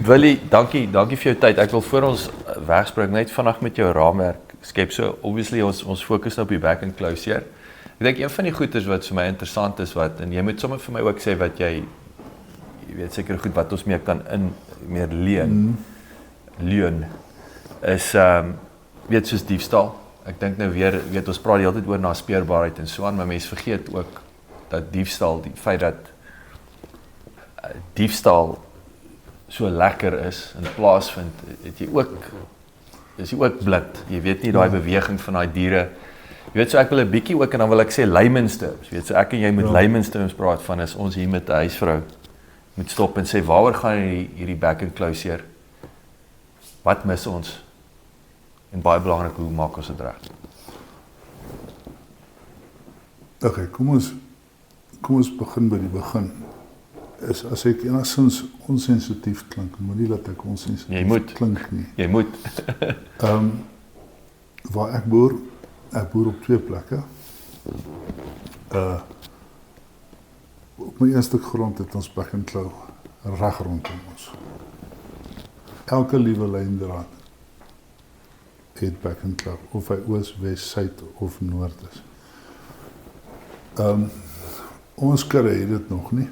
Willie, dankie vir jou tyd. Ek wil voor ons wegspring net vinnig met jou raamwerk skep. So obviously ons fokus nou op die back and closure. Ek dink een van die goeders wat vir my interessant is en jy moet sommer vir my ook sê wat jy weet seker goed wat ons meer kan meer leun is weet soos diefstal. Ek dink nou weer weet ons praat die hele tyd oor naspeurbaarheid en so aan, maar mense vergeet ook dat diefstal, die feit dat diefstal so lekker is en plaasvind, is jy ook blind. Jy weet nie daai beweging van daai diere. Jy weet so ek wil 'n bietjie ook en dan wil ek sê layman's terms. Jy weet so ek en jy moet layman's terms praat van is ons hier met 'n huisvrou moet stop en sê waaroor gaan hierdie back and closure? Wat mis ons? En baie belangrik, hoe maak ons dit reg? Okay, kom ons begin by die begin. As ek enigstens onsensitief klink, moenie laat ek onsensitief klink nie. Jy moet. Waar ek boer op 2 plekke. Op my eerste grond het ons back and claw reg rondom ons. Elke liewe lyndraad het back and claw, of hy oos, wes, suid of noord is. Ons karre het dit nog nie.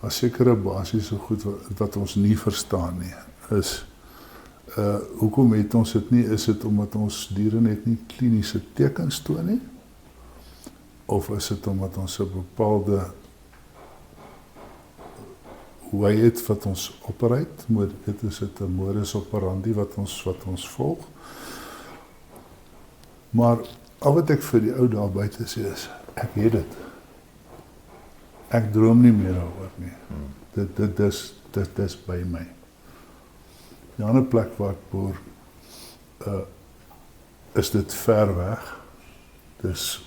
As sekere basiese goed wat ons nie verstaan nie, is hoekom het ons dit nie? Is dit omdat ons diere net nie kliniese tekens toon nie? Of is dit omdat ons 'n bepaalde hoe het wat ons operate, dit is dit 'n modus operandi wat ons volg. Maar al wat ek vir die ou daar buite sê is, ek het dit. Ek droom nie meer daaroor nie. Dit is by my. Die ander plek waar ek boer, is dit ver weg. Dis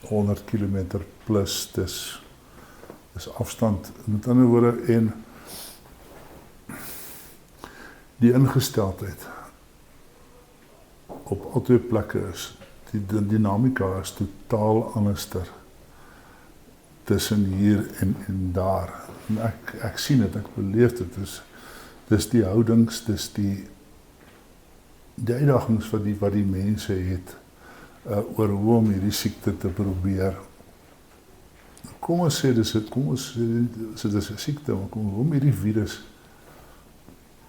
100 km plus, dis afstand. Met ander woorde, en die ingesteldheid op al 2 plekke is, die dinamika is totaal anderster tussen hier en daar. En ek sien dit, ek beleef dit, dis die houdings, dis die uitdagings wat die mense het, oor hoe om hierdie siekte te probeer. Kom ons sê dis 'n siekte, maar hoe om hierdie virus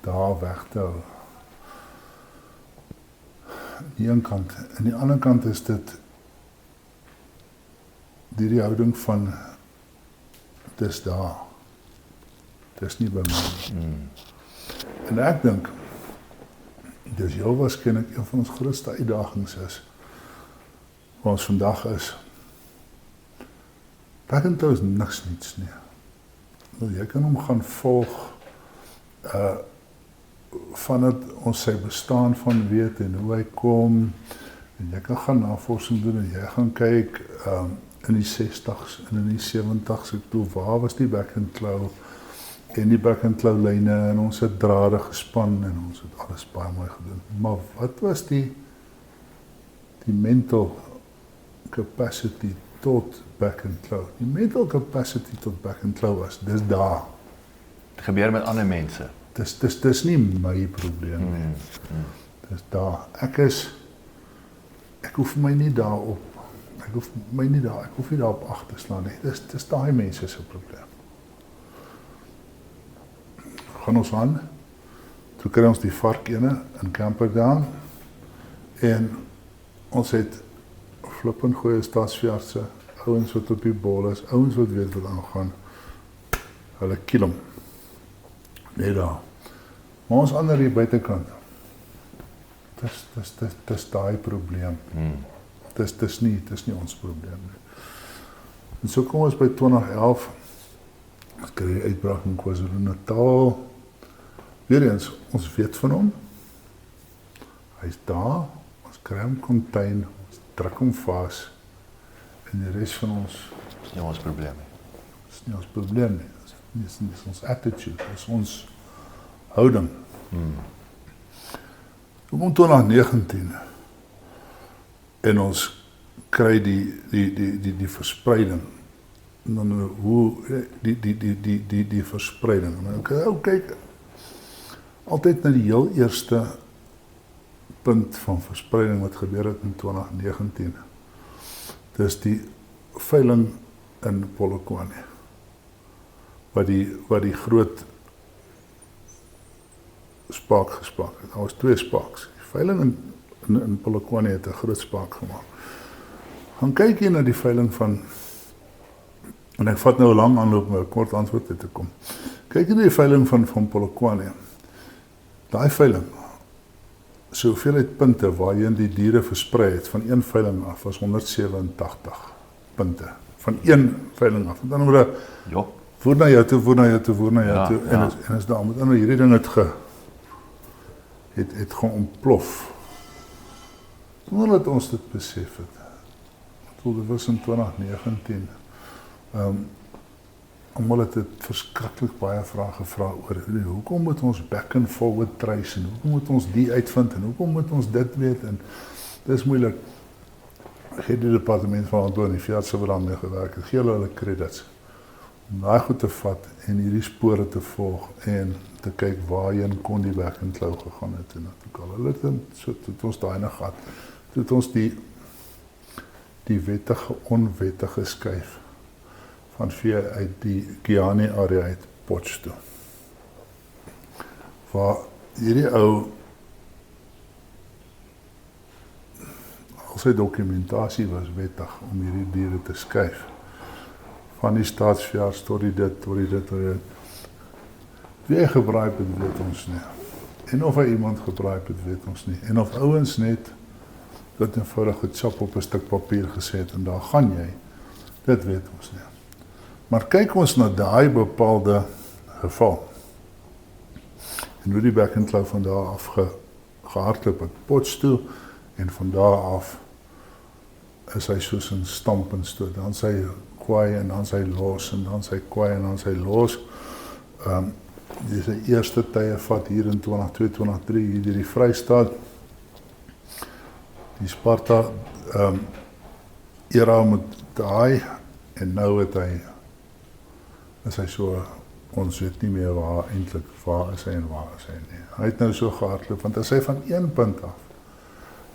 daar weg te hou. Aan die een kant. Aan die ander kant is dit die houding van dis daar. Dis nie by my. En ek dink dis heel waarskynlik een van ons grootste uitdagings is waar ons vandag is. Back and claw is niks niets nie. Nou, jy kan hom gaan volg vandat ons sy bestaan van weet en hoe hy kom, en jy kan gaan navorsing doen en jy gaan kyk in die 60s en in die 70s toe, waar was die back and claw en die back and claw lyne en ons het drade gespan en ons het alles baie mooi gedoen. Maar wat was die mental capacity tot back and claw? Die mental capacity tot back and claw was, dis daar. Het gebeur met ander mense. Dis nie my probleem nie. Dis daar. Ek hoef my nie daarop, ek hoef nie daarop ag te slaan nie. Dis daai mense se probleem. Gaan ons aan, toe kry ons die vark ene in Camperdown, en ons het flippend goeie stadsveeartse, ouens wat op die bol is, ouens wat weet wat aangaan, hulle kiel hom. Nee daar. Maar ons ander hier buitekant, dis daai probleem. Dis nie ons probleem nie. En so kom ons by 2011, ons kry die uitbraak in KwaZulu-Natal. Weereens, ons weet van hom. Hy's daar, ons kry hom contain, ons druk hom vas, en die res van ons, Dis nie ons probleem nie. Dis nie ons probleem nie. Dis ons attitude, dis ons houding. Kom 2019 en ons kry die verspreiding dan hoe die verspreiding. Kyk, altyd na die heel eerste punt van verspreiding wat gebeur het in 2019. Dis die veiling in Polokwane. Wat die groot spaak gespaak het. Daar was 2 spaaks. Die veiling in Polokwane het 'n groot spaak gemaak. Gaan kyk hier na die veiling van, en ek vat nou 'n lang aanloop om 'n kort antwoord te kom. Kyk hier na die veiling van Polokwane. Daai veiling, so hoeveelheid punte waarheen die diere versprei het van een veiling af was 187 punte. Van een veiling af. Met ander woorde, Ja. voer na jou toe, voer na jou toe, voer na jou Ja, toe. ja. En is daar, met ander hierdie ding het gewoon ontplof. Sonder dat ons dit besef het. Dit was in 2019. Almal het verskriklik baie vrae gevra oor hoekom moet ons back and forward trace en hoekom moet ons die uitvind en hoekom moet ons dit weet en dis moeilik. Gee die departement van landbou en die veeartse wat daarmee gewerk het, gee hulle credits om daai goed te vat en hierdie spore te volg en te kyk waarheen kon die back and claw gegaan het en natuurlik hulle het so het ons daai nog gehad. Toe het ons die wettige onwettige skuif van vee uit die Kiani area uit Potch toe. Waar hierdie ou al sy dokumentasie was wettig om hierdie diere te skuif. Van die staatsveearts tot die dit. Wie hy gebraai het, weet ons nie. En of hy iemand gebraai het, weet ons nie. En of ouens net dit eenvoudig goed sap op 'n stuk papier gesê het en daar gaan jy, dit weet ons nie. Maar kyk ons na daai bepaalde geval. En hoe die back and claw van daar af gehardloop het Potch toe en van daar af is hy soos 'n stamp en stoot. Dan sy kwaai en dan sy los en dan sy kwaai en dan sy los. Die sy eerste tye vat hier in 2022, 2023 hier die Vrystaat. Die Sparta era met daai en nou het hy is hy so, ons weet nie meer waar eintlik waar is hy en waar is hy nie. Hy het nou so gehardloop, want as hy van 1 punt af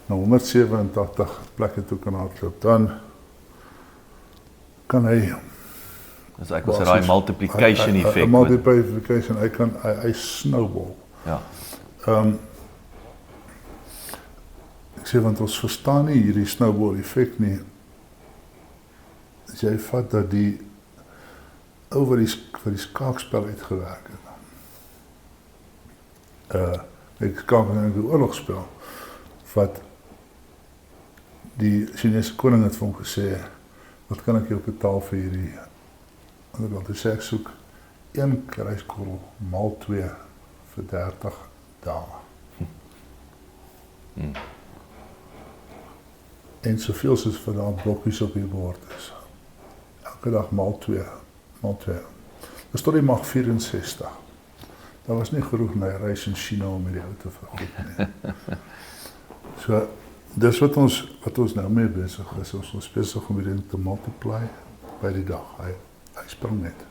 na 187 plekke toe kan hardloop, dan kan hy Dis ek was daai multiplication effek. Multiplication, hy snowball. Ja. Ek sê want ons verstaan nie hierdie snowball effek nie. As jy vat dat die ou wat die skaakspel uitgewerk het. Ek skaak in die oorlogspel wat die Chinese koning het vir hom gesê, wat kan ek jou betaal vir hierdie inderdaad, dus ek soek 1 kruiskorrel maal 2 vir 30 dae. En soveel soos vir daai blokkies op die bord is. Elke dag maal 2. Dis tot die mag 64. Daar was nie genoeg na reis in China om die ou te vergoed nie. So, dis wat ons nou mee besig is. Ons is besig om hierdie te multiply by die dag. Hy spring net.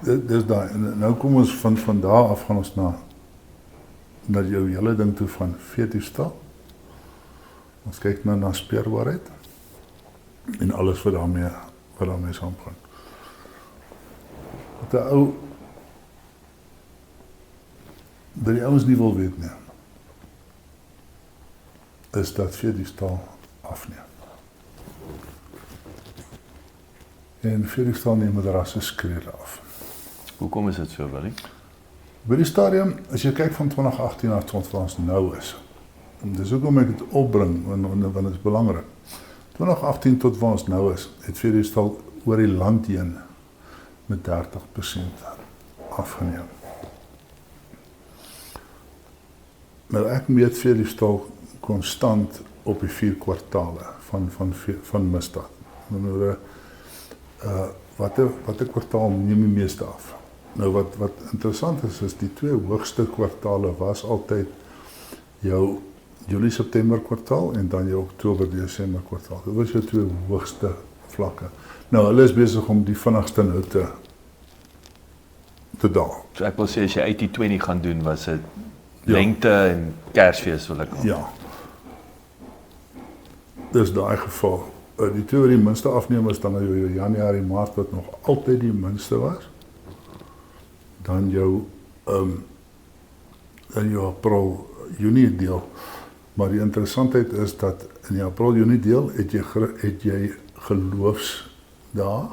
Dis daai. Nou kom ons van daar af gaan ons na jou hele ding toe van veediefstal. Ons kyk nou na speurbaarheid en alles wat daarmee saamgaan. Wat 'n ou dat die ouens nie wil weet nie, is dat veediefstal afneem. En veediefstal neem met rasse skrele af. Hoekom is dit so, Willie? By die stadium, as jy kyk van 2018 af tot waar ons nou is, en dis hoekom ek dit opbring, want dit is belangrik. 2018 tot waar ons nou is, het veediefstal oor die land heen met 30% afgeneem. Nou ek meet veediefstal konstant op die 4 kwartale van misdaad. Nou, watter kwartaal neem die meeste af? Nou wat interessant is die 2 hoogste kwartale was altyd jou Julie September kwartaal en dan jou Oktober Desember kwartaal. Dit was jou twee hoogste vlakke. Nou hulle is besig om die vinnigste nou te daal. So ek wil sê as jy 80-20 gaan doen, was dit lengte en Kersfees wil ek al. Ja. Dis daai geval. Die twee wat die minste afneem is dan jou Januarie, Maart wat nog altyd die minste was. Dan jou in jou April, Junie deel. Maar die interessantheid is dat in die April, Junie deel het jy geloofsdae.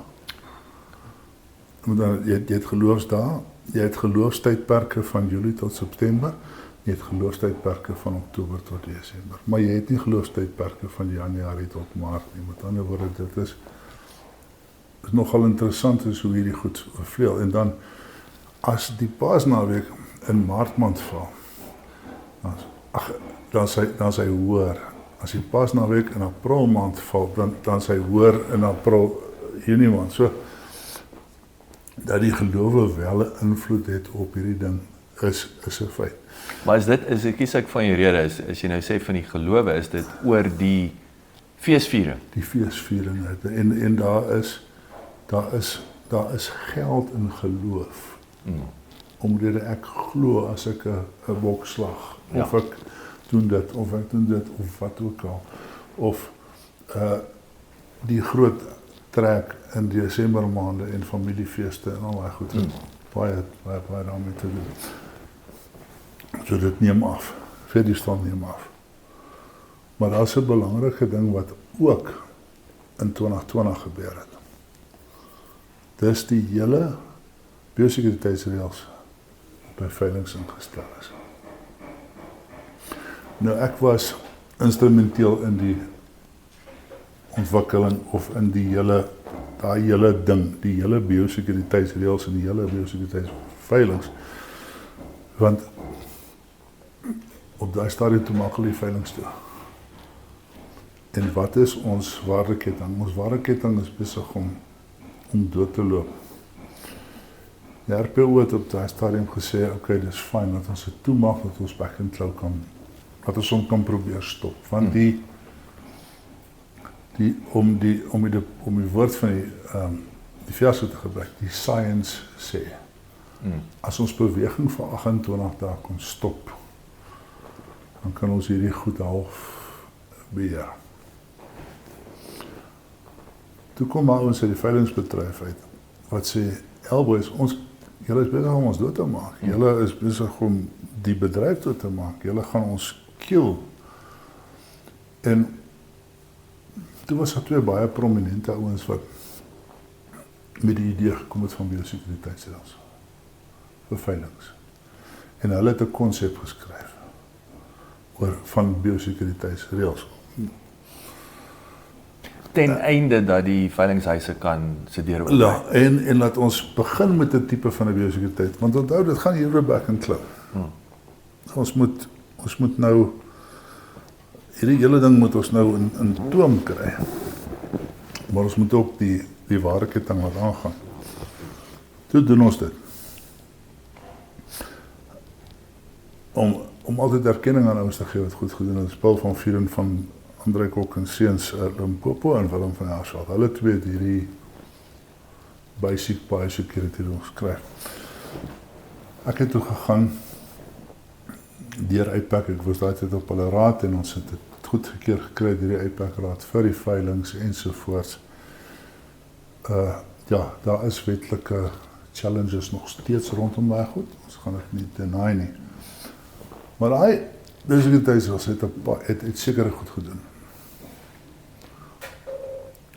Jy het geloofsdae, jy het geloofstydperke van Julie tot September, jy het geloofstydperke van Oktober tot Desember. Maar jy het nie geloofstydperke van Januarie tot Maart nie. Met ander woorde, dit is nogal interessant is hoe hierdie goed vervleuel. En dan as die Paasnaweek in Maart maand val, dan sy hoër. As die Paasnaweek in April maand val, dan sy hoër in April, Junie maand. So dat die gelowe wel 'n invloed het op hierdie ding is 'n feit. Maar ek kies ek van jou rede as jy nou sê van die gelowe, is dit oor die feesviering? Die feesviering en daar is geld in geloof. Omdat ek glo as ek 'n bok slag, of ek doen dit, of wat ook al. Of die groot trek in Desember maande en familiefeeste en al daai goed. Baie daarmee te doen. So dit neem af. Feesstand neem af. Maar daar is 'n belangrike ding wat ook in 2020 gebeur het. Dis die hele biosekuriteitsreëls by veiligings ingestel is. Nou ek was instrumenteel in die ontwikkeling of in daai hele ding, die hele biosekuriteitsreëls en die hele biosekuriteitsveiligings. Want op daai stadium toe maak hulle die veiligings toe. En wat is ons waardeketting? Ons waardeketting is besig om dood te loop. Die RPO het op daai stadium gesê, okay, dis fyn dat ons dit toemaak, dat ons back and claw dat ons hom kan probeer stop. Want om die woord van die verskrif te gebruik, die science sê, as ons beweging vir 28 dae kon stop, dan kan ons hierdie goed half beheer. Toe kom maar ons uit die veiligheidsbedryf uit, wat sê, Elboys, julle is besig om ons dood te maak, julle is besig om die bedryf dood te maak, julle gaan ons kill. En toe was daar twee baie prominente ouens wat met die idee gekom het van biosekuriteitsreëls vir veiligings. En hulle het 'n konsep geskryf van biosekuriteitsreëls. Ten einde dat die veilingshuise kan se deure oop. Ja, en laat ons begin met 'n tipe van 'n biosekuriteit, want onthou dit gaan hier back and claw. Ons moet nou hierdie hele ding moet ons nou in toom kry. Maar ons moet ook die ware ketting wat aangaan. Toe doen ons dit. Om altyd erkenning aan ouens te gee wat goed gedoen het. Paul van Vuren van André Kok en seuns Limpopo en Willem van Jaarsveld. Hulle twee het hierdie basic biosecurity geskryf. Ek het toe gegaan deur uitpak. Ek was daai tyd op hulle raad en ons het dit goedgekeur gekry deur die uitpakraad vir die veilings ensovoorts. Ja, daar is wetlike challenges nog steeds rondom daai goed. Ons gaan dit nie deny nie. Maar hy besigheidsreëls het seker goed gedoen.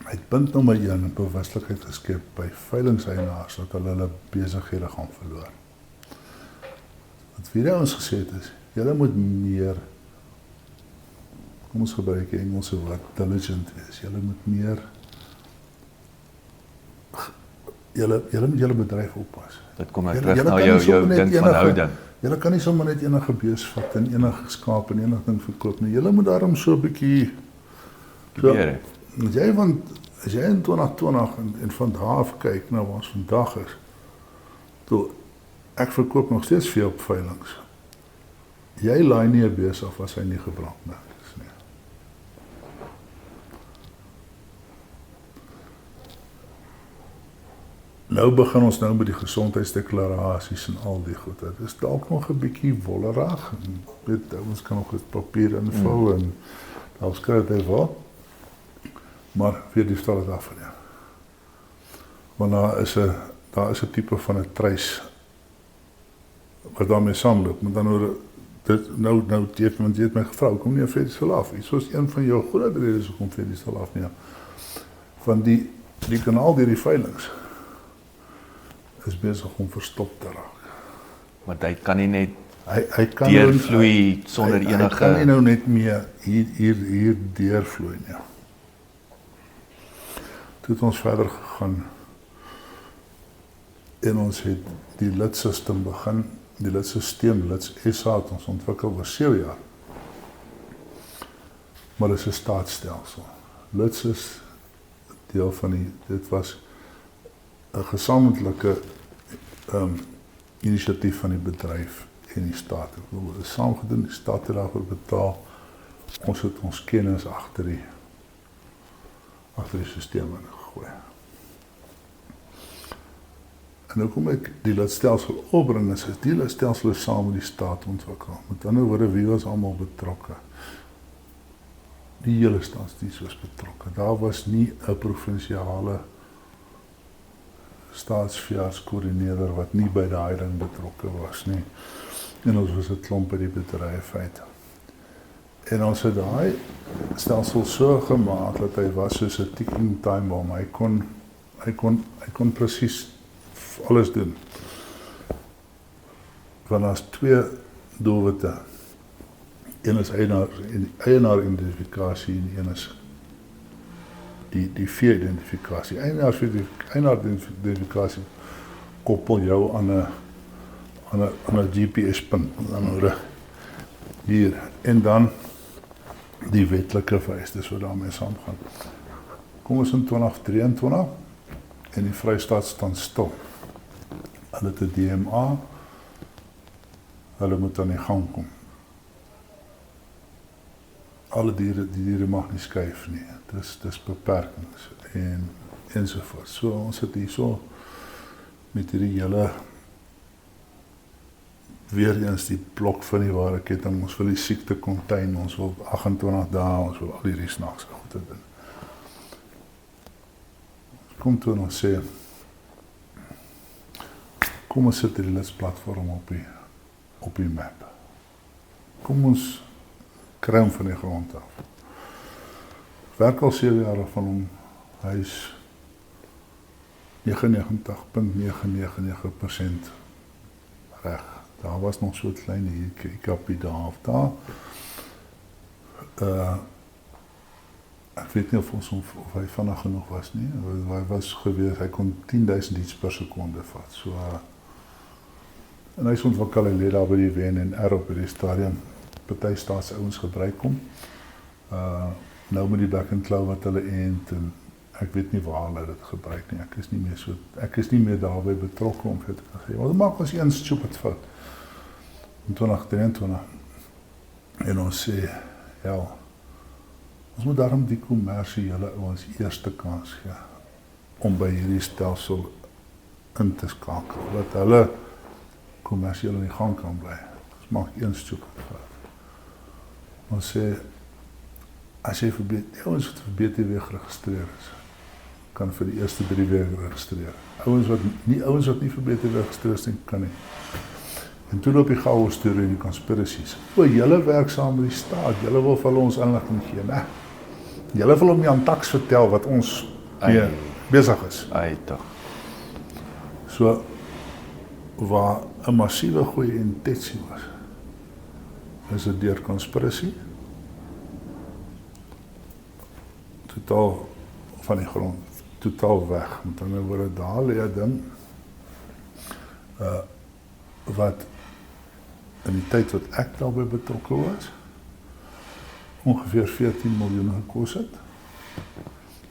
Hy het punt nommer 1 'n bewuslikheid geskep by veiligingseienaars dat hulle besighede gaan verloor. Wat vir ons gesê het is, julle moet meer, kom ons gebruik die Engelse woord, diligent wees. Julle moet meer, julle moet julle bedryf oppas. Dit kom terug na jou ding van houding. Julle kan nie sommer net enige bees vat en enige skaap en enige ding verkoop nie. Julle moet daarom so 'n bietjie as jy in 2020 en van daar af kyk na waar ons vandag is. Toe ek verkoop nog steeds veel op veilings. Jy laai nie 'n bees af as hy nie gebrandmerk is nie. Nou begin ons nou met die gesondheidsdeklarasies en al die goed. Dit is dalk nog 'n bietjie wollerig. Weet, ons kan nog dit papier invul en daar skryf dit wel. Maar vir die stel dit af van jou. Want daar is 'n tipe van 'n treis wat daarmee saamloop. Met ander woorde, dit nou jy het my gevra, kom nie 'n Vedistel af. Iets soos een van jou groot redes hoekom Vedistel af nie. Van die kanaal deur die veilinge is besig om verstop te raak. Maar hy kan nie net Hy kan deurvloei sonder enige... Hy kan nie nou net meer hier deurvloei nie. Toe het ons verder gegaan en ons het die lidstelsel begin, die lidstelsel, Lids SA het ons ontwikkel oor 7 jaar. Maar dit is 'n staatsstelsel. Lids is deel van dit was 'n gesamentlike inisiatief van die bedryf en die staat. Dit is saam gedoen, die staat het daarvoor betaal. Ons het ons kennis agter die stelsel ingegooi. En nou kom ek die lidstelsel opbring, is die lidstelsel saam met die staat ontwikkel. Met ander woorde, wie was almal betrokke? Die hele staatsdiens was betrokke. Daar was nie 'n provinsiale staatsveeartskoördineerder wat nie by daai ding betrokke was nie. En ons was 'n klomp by die bedryfheid. En ons het daai stelsel so gemaak dat hy was soos 'n ticking time bomb. Hy kon presies alles doen. Want as 2 doelwitte. Een is eienaar identifikasie en een is die vee-identifikasie. Eienaar identifikasie koppel jou aan 'n GPS-punt, hier. En dan die wetlike vereistes wat daarmee saamgaan. Kom ons in 2023 en die Vrystaat staan stil. Hulle het 'n DMA, hulle moet aan die gang kom. Alle diere mag nie skuif nie. Dis beperkings en ensovoorts. So ons het hier so met hierdie hele weer eens die blok van die ware ketting. Ons wil die siekte contain, ons wil 28 dae, ons wil al hierdie snaakse goede doen. Kom toe en ons sê, kom ons sit hierdie lidsplatform op die map. Kom ons kry hom van die grond af. Werk al 7 jaar van hom, hy is 99.999% reg. Daar was nog so 'n klein hikkapie daar of daar. Ek weet nie of hy vinnig genoeg was nie. Hy was gewees, hy kon 10.000 iets per sekonde vat. So, en hy is ontwikkel, hy lê daar by die WNR op die stadium. Party staatsouens gebruik hom. Nou met die back and claw wat hulle ent en ek weet nie waar hulle dit gebruik nie. Ek is nie meer daarbey betrokke om vir te kan sê. Want maak ons een stupid fout. In 2023 en ons sê, ja, ons moet daarom die kommersiële ouens eerste kans gee om by hierdie stelsel in te skakel, dat hulle kommersieel in die gang kan bly. Ons maak een stupid fout. Ons sê, as jy die ouens wat vir BTW geregistreer is, kan vir die eerste 3 weke registreer. Ouens wat nie vir BTW geregistreer is, kan nie. En toe loop die chaos storie en die conspiracies. Julle werk saam met die staat, julle wil vir hulle ons inligting gee, né? Julle wil hom nie aan taks vertel wat ons besig is. Toch. So, waar 'n massiewe goeie intensie was, is dit deur conspiracy totaal van die grond, totaal weg. Met ander woorde, daar lê 'n ding wat in die tyd wat ek daarbey betrokke was, ongeveer 14 miljoen gekos het,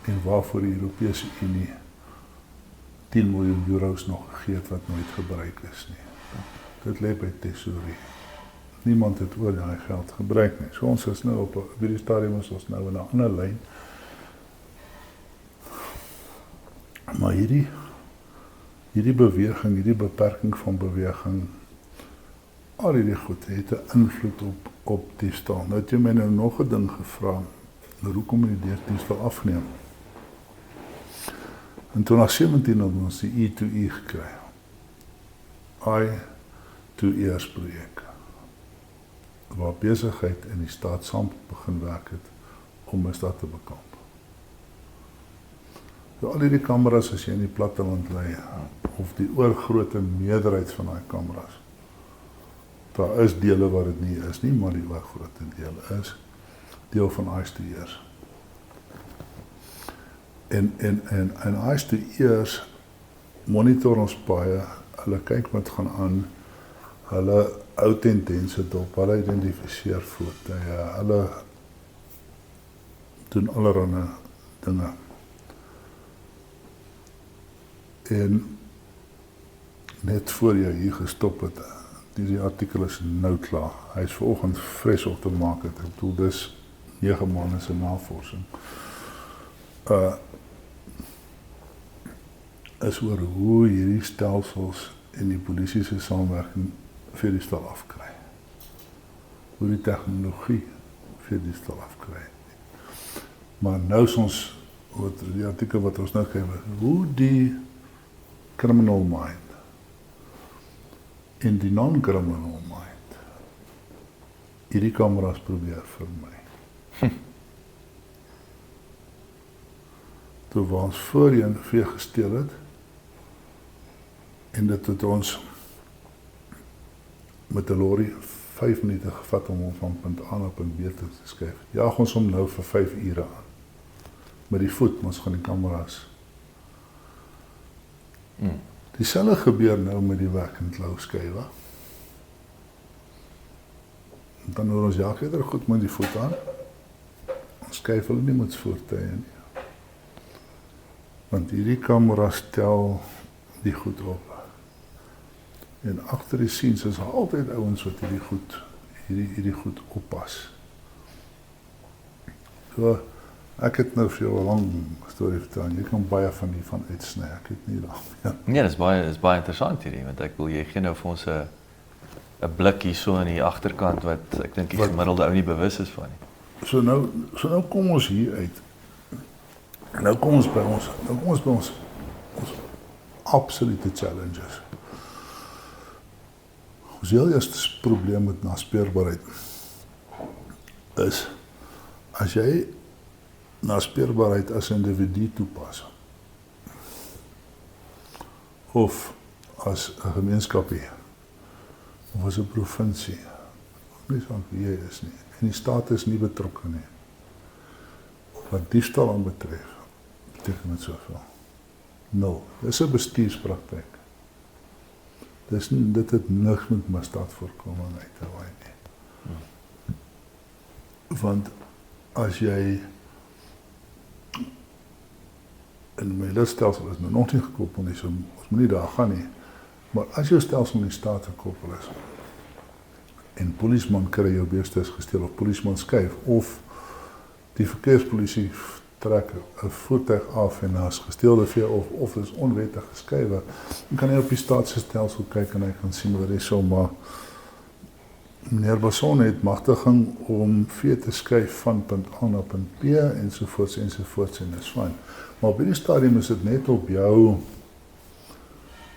en waarvoor die Europese Unie 10 miljoen euro's nog gegee het wat nooit gebruik is nie. Dit lê by tesourie. Niemand het oor daai geld gebruik nie. So ons is nou op die stadium is ons nou in 'n ander lyn. Maar hierdie beweging, hierdie beperking van beweging, al hierdie goed het 'n invloed op diefstal. Nou het jy my nou nog 'n ding gevra, hoekom moet die diefstal afneem? In 2017 het ons die E2E gekry. I2E's projek, waar besigheid en die staat saam begin werk het om misdaad te bekamp. So al hierdie kameras as jy in die platteland lê, of die oorgrote meerderheid van daai kameras, daar is dele waar dit nie is nie, maar die oorgrote dele is deel van I2E's. En I2E's monitor ons baie, hulle kyk wat gaan aan, hulle hou tendense dop, hulle identifiseer voertuie, hulle doen allerlei dinge. En net voor jy hier gestop het, die artikel is nou klaar. Hy is vanoggend fris op te maak het. Ek bedoel, dis 9 maande se navorsing. Is oor hoe hierdie stelsels en die polisie se samewerking vir die stal afkry. Hoe die tegnologie vir die stal afkry. Maar nou is ons, die artikel wat ons nou kyk, hoe die criminal mind en die non-criminal mind hierdie kameras probeer vir my. Toe waar ons voorheen vee gesteel het, en dit het ons met 'n lorry 5 minute gevat om hom van punt A na punt B te skuif. Jaag ons hom nou vir 5 ure aan. Met die voet, ons gaan die kameras. Dieselfde gebeur nou met die werk-and-low skuiwe. Dan hoor ons jaag eerder goed met die voet aan. Ons skuif hulle nie met voertuie nie. Want hierdie kameras tel die goed op. En agter die scenes is altyd ouens wat hierdie goed oppas. So, ek het nou vir jou 'n lang storie vertel. Jy kan baie van die van uitsny. Ek het nie daarmee. Nee, dis baie interessant hierdie, want ek wil jy gee nou vir ons 'n blik hier so aan die agterkant wat ek dink die gemiddelde ou nie bewus is van nie. So nou kom ons hier uit. Nou kom ons by ons absolute challenges. Ons heel eerste probleem met naspeurbaarheid is, as jy naspeurbaarheid as individu toepas, of as 'n gemeenskapie, of as 'n provinsie, nie saak wie jy is nie, en die staat is nie betrokke nie, wat diefstal aan betref, beteken dit soveel. 0. Dis 'n bestuurspraktyk. Dit het niks met misdaadvoorkoming uit te waai nie. Want as jy in my lidstelsel is nou nog nie gekoppel nie, so ons moet nie daar gaan nie, maar as jou stelsel in die staat gekoppel is, en polisieman kry jou beestes gesteel, of polisieman skuif, of die verkeerspolisie trek 'n voertuig af en as gesteelde vee of is onwettig geskuiwe, dan kan hy op die staatsstelsel kyk en hy kan sien wat hy so maar meneer Basson het magtiging om vee te skuif van punt A na punt B ensovoorts en dis fyn. Maar op hierdie stadium is dit net op jou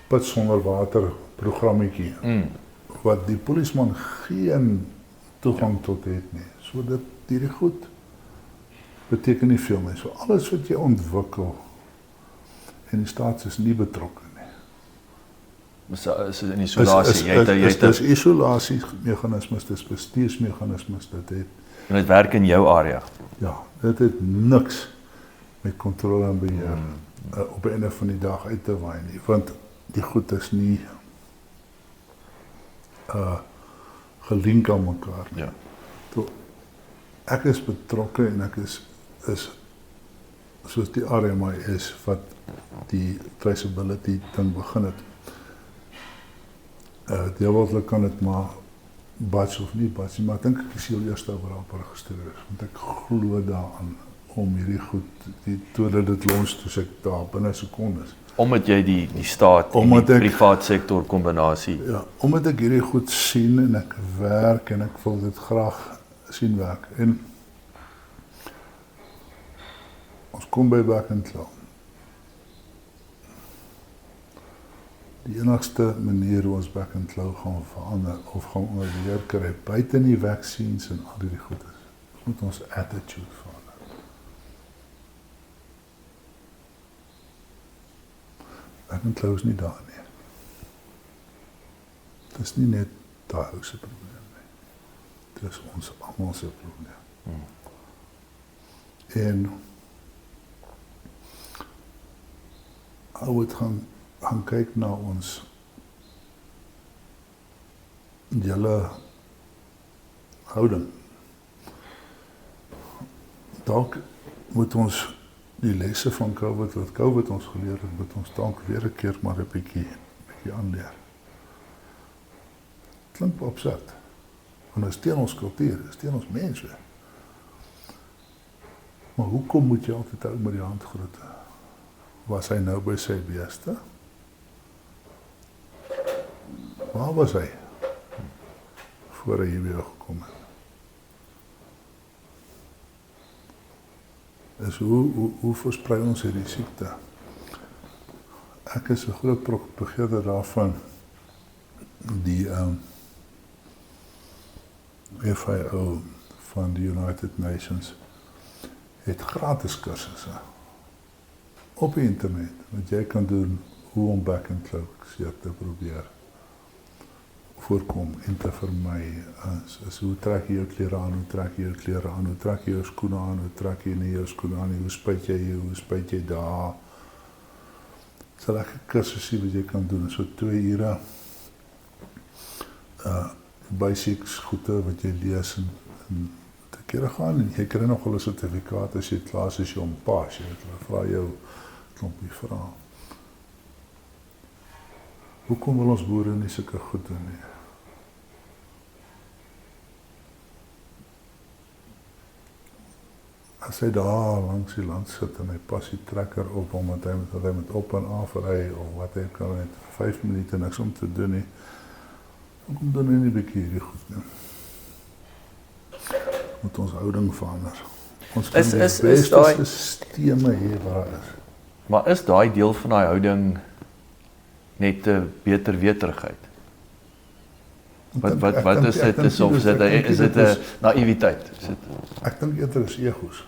put sonder water programmetjie wat die polisieman geen toegang tot het nie. So dit hierdie goed beteken nie veel meer. So alles wat jy ontwikkel en die staat is nie betrokke nie. Is in isolasie. Dis isolasiemeganismes, dis bestuursmeganismes, en dit werk in jou area. Ja, dit het niks met kontrole en beheer op 'n einde van die dag uit te waai nie, want die goed is nie gelink aan mekaar nie. Ja. So, ek is betrokke en ek is soos die RMI is wat die traceability ding begin het. Deelwoordelik kan dit maar bats of nie bats nie, maar ek dink ek is heel eerste wat daarop geregistreer is, want ek glo daaraan om hierdie goed, totdat dit launch, toe ek daar binne sekondes. Omdat jy die staat en die privaat sektor kombinasie. Ja, omdat ek hierdie goed sien en ek werk en ek wil dit graag sien werk. En ons kom by Back and Claw. Die enigste manier hoe ons Back and Claw gaan verander of gaan onderweer kry, buite die vaccines en al die goed is, moet ons attitude verander. Back and Claw is nie daar nie. Dit is nie net daai ou se probleem nie. Dit is ons almal se probleem. En ou het gaan kyk na ons julle houding. Dalk moet ons die lesse van COVID, wat COVID ons geleer het, moet ons dalk weer 'n keer maar 'n bietjie aanleer. Klink absurd. Want dit is teen ons kultuur, dit is teen ons mense. Maar hoekom moet jy altyd ou met die hand groet? Was hy nou by sy beeste? Waar was hy? Voor hy hier weer gekom het. Dus hoe versprei ons hierdie siekte? Ek is 'n groot propageerder daarvan, die FIO van die United Nations het gratis kursusse op die internet, wat jy kan doen hoe om Back and Claw te probeer voorkom en te vermy. As hoe trek jy jou klere aan, hoe trek jy jou klere aan, hoe trek jy jou skoene aan, hoe trek jy nie jou skoene aan, hoe spuit jy hier, hoe spuit jy daar. So lekker kursusse wat jy kan doen, so 2 ure basics goede wat jy lees en te kere gaan en jy kry nog 'n sertifikaat as jy klaar is as jy hom pas. Jy vra jou klompie vrae. Hoekom wil ons boere nie sulke goed doen nie? As hy daar langs die land sit en hy pas die trekker op omdat hy met op en af ry of wat hy kan met 5 minute niks om te doen nie. Hoekom doen hy nie bietjie hierdie goed nie? Moet ons houding verander. Ons kan die beste stelsels hê waar is. Maar is daai deel van daai houding net 'n beter weterigheid? Wat is dit? Is dit 'n naïwiteit? Ek dink eerder is egos.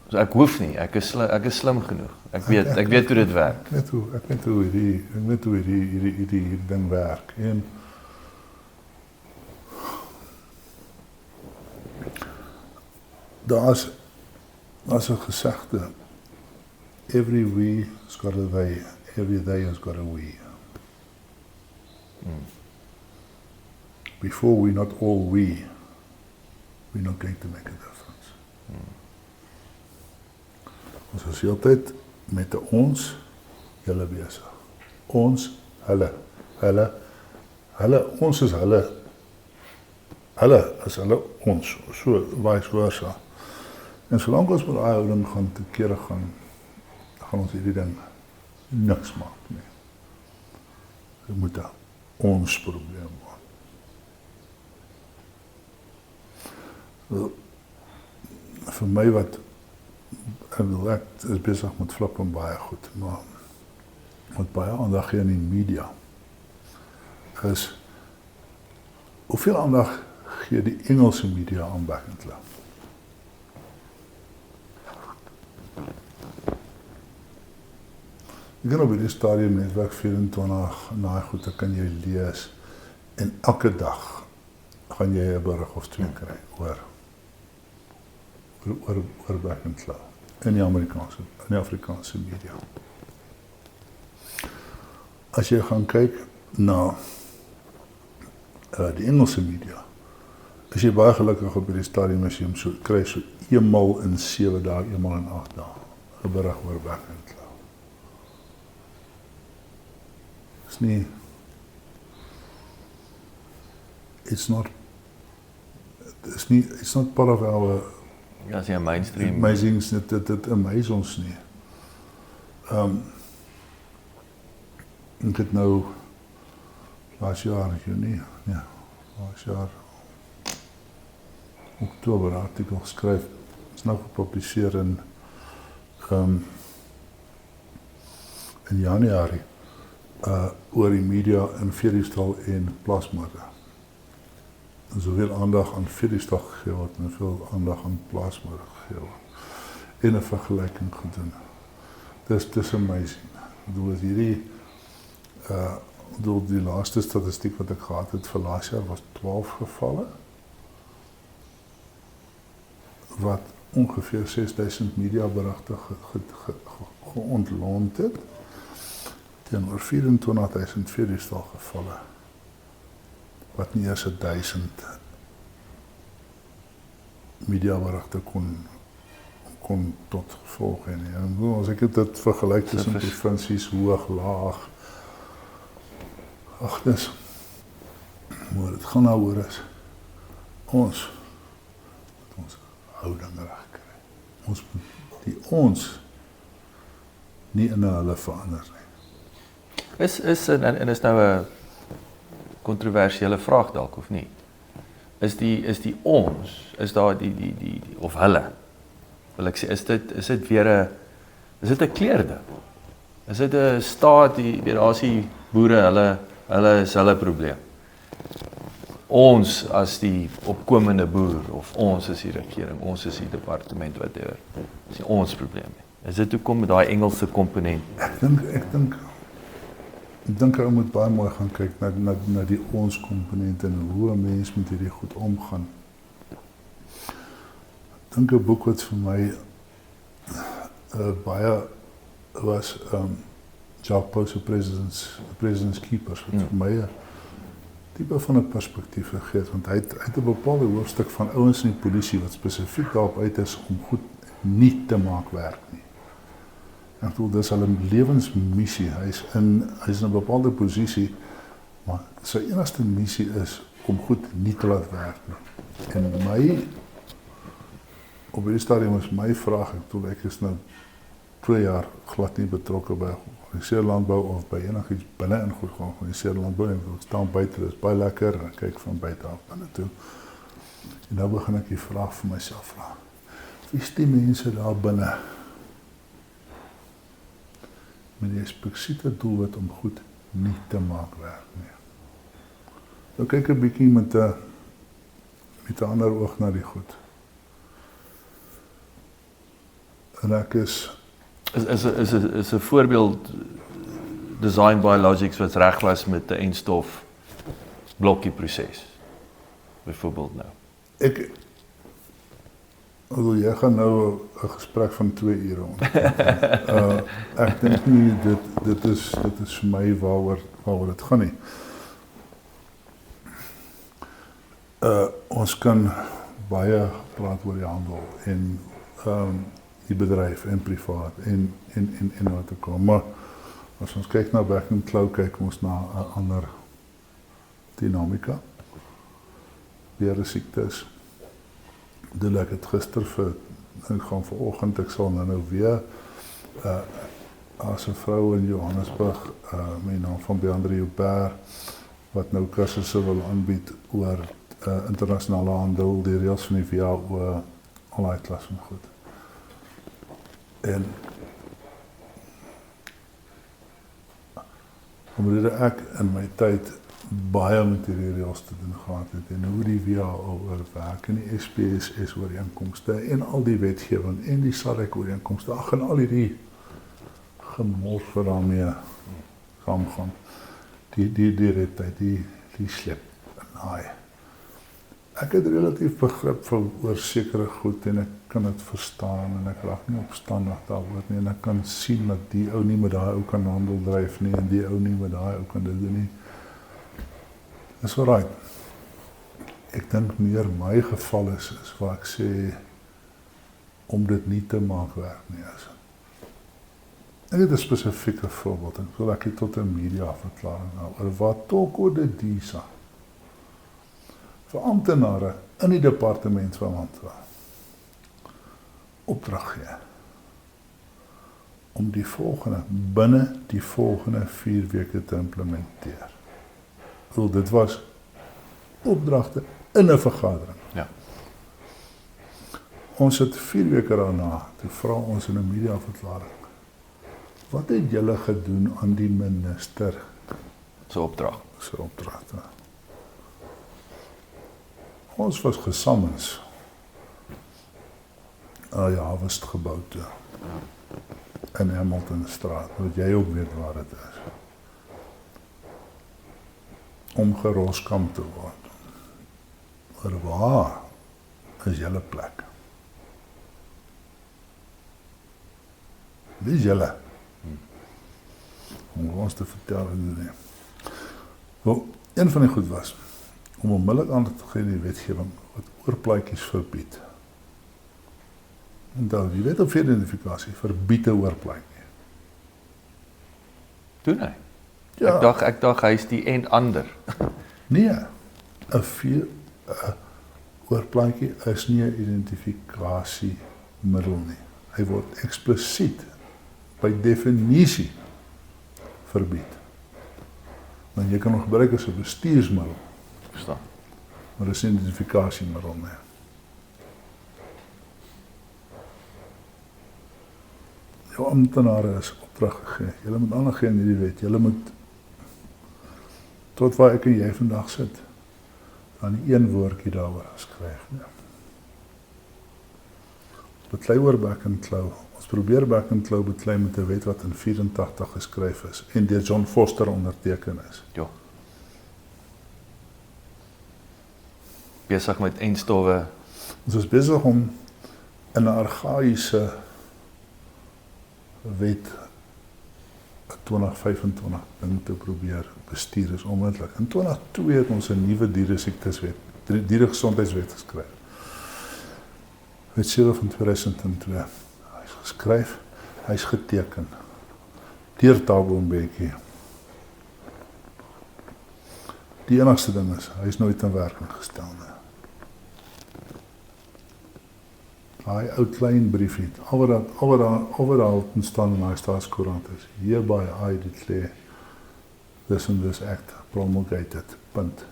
So ek hoef nie, ek is slim genoeg. Ek weet hoe dit werk. Ek weet hoe hierdie ding werk. En daar's 'n gesegde, every we has got a they, every they has got a we. Before we're not all we're not going to make a difference. Ons is altyd met ons, julle besig. Ons, hulle, ons is hulle is hulle, ons, so vice versa. En solank ons met daai houding gaan te kere gaan ons hierdie ding niks maak nie. Dit moet ons probleem word. Vir my wat ek is besig met flip en baie goed, maar wat baie aandag gee in die media is hoeveel aandag gee die Engelse media aan Back and Claw? Jy kan op die stadium netwerk 24 na goed, dan kan jy lees en elke dag gaan jy 'n berig of 2 kry oor Back and Claw in die Afrikaanse media. As jy gaan kyk na die Engelse media, is jy baie gelukkig op die stadium as jy hom kry so eenmal in 7 dae, eenmal in 8 dae, 'n berig oor Back and Claw. It's not it's not part of our Ja, as jy 'n mainstream amazings, dit amaze ons nie. Ek het nou laas jaar Junie, ja, laas jaar Oktober 'n artikel geskryf. Is nou gepubliseer in Januarie oor die media in Vredesdal en plaasmoorde. Soveel aandag aan Vredesdal gegee word en veel aandag aan plaasmoorde gegee word. En 'n vergelyking gedoen. Dis amazing. Ek bedoel hierdie die laaste statistiek wat ek gehad het vir laas jaar was 12 gevalle wat ongeveer 6000 mediaberigte geontlont het teenoor 24.000 Vredesdal gevalle wat nie eers 1000 mediaberigte kon tot gevolg hê nie. En as ek dit vergelyk tussen provinsies hoog, laag. Ag dis. Maar dit gaan nou oor is ons houding reg kry. Ons moet ons nie in hulle verander nie. En is nou 'n kontroversiële vraag dalk of nie? Is die ons, is daar die of hulle? Wil ek sê is dit weer 'n kleurde? Is dit 'n staat daar's die boere, hulle is hulle probleem. Ons as die opkomende boer of ons is die regering, ons is die departement whatever. Dis nie ons probleem nie. Is dit hoekom met daai Engelse komponent? Ek dink ou moet baie mooi gaan kyk na die ons komponent en hoe 'n mens met hierdie goed omgaan. Ek dink 'n boek wat vir my baie was Jacques Pau President's Keepers, wat vir my 'n tipe van 'n perspektief gegee het, want hy het 'n bepaalde hoofstuk van ouens in die polisie wat spesifiek daarop uit is om goed nie te maak werk nie. Ek bedoel, dis hulle lewensmissie. Hy's in 'n bepaalde posisie, maar sy enigste missie is om goed nie te laat werk nie. En op hierdie stadium is my vraag, ek is nou 2 jaar glad nie betrokke by georganiseerde landbou of by enigiets binne in goed georganiseerde landbou. Ek staan buite, dit is baie lekker en ek kyk van buite af binne toe. En nou begin ek die vraag vir myself vra. Wie is die mense daar binne met die eksplisiete doelwit om goed nie te maak werk nie? Nou kyk 'n bietjie met 'n ander oog na die goed. En ek is 'n voorbeeld Design Biologics wat reg was met 'n enstof blokkie proses. Byvoorbeeld nou. Jy gaan nou 'n gesprek van 2 ure ontwikkel. Ek dink nie dit is vir my waaroor dit gaan nie. Ons kan baie praat oor die handel en die bedryf en privaat en wat te kom. Maar as ons kyk na back and claw, kyk ons na 'n ander dinamika. Weer siektes. Ek het gister ek gaan vanoggend, ek sal nou weer as 'n vrou in Johannesburg, met die naam van Beandre Joubert, wat nou kursusse wil aanbied oor internasionale handel, die reëls van die WHO, al daai klas van goed. En omdat ek in my tyd baie met hierdie reëls te doen gehad het en hoe die WHO werk en die SPSS ooreenkomste en al die wetgewing en die SADC ooreenkomste, en al hierdie gemors wat daarmee saamgaan. Die red tyd, die slep en haai. Ek het relatief begrip vir oor sekere goed en ek kan dit verstaan en ek raak nie opstandig daaroor nie en ek kan sien dat die ou nie met daai ou kan handel dryf nie en die ou nie met daai ou kan dit doen nie. Dis alright. Ek dink meer my geval is waar ek sê om dit nie te maak werk nie. Ek het 'n spesifieke voorbeeld en wil ek dit tot 'n media verklaring oor wat Toko de Disa vir amptenare in die departement van landbou opdrag gee om binne die volgende 4 weke te implementeer. Dit was opdragte in 'n vergadering. Ja. Ons het 4 weke daarna, toe vra ons in 'n mediaverklaring, wat het julle gedoen aan die minister So opdrag. se opdragte? Ons was gesammens die Harvest gebou toe in Hamiltonstraat, wat jy ook weet waar dit is. Om geroskam te word. Maar waar is julle plek? Wie is julle? Om ons te vertel hoe dit. Wel, een van die goed was, om onmiddellik aan te gee die wetgewing wat oorplaatjies verbied. En dan, die wet op veridentifikasie verbied 'n oorplaatjie. Doen hy? Ja. Ek dacht hy is die en ander. Nee, 'n oorplaatjie is nie 'n identifikasiemiddel nie. Hy word eksplisiet by definisie verbied. Want jy kan hom gebruik as 'n bestuursmiddel, Verstaan. maar dis nie 'n identifikasiemiddel nie. Jou amptenare is opdrag gegee. Julle moet aandag gee in hierdie wet. Julle moet tot waar ek en jy vandag sit, dan nie een woordjie daaroor skryf nie. Beklei oor back and claw. Ons probeer back and claw beklei met 'n wet wat in 84 geskryf is en deur John Foster onderteken is. Ja. Besig met eindstowwe. Ons is besig om in 'n argaïese wet 'n 2025 ding te probeer bestuur is onmoontlik. In 2002 het ons 'n nuwe dieresiektes-wet, dieregesondheidswet geskryf. Wet 7 van 2002. Hy is geskryf, hy is geteken deur Thabo Mbeki. Die enigste ding is, hy is nooit in werking gestel nie. Daai ou klein briefie, al wat daar staan in daai staatskoerant is, hereby I declare this and this act promulgated, punt.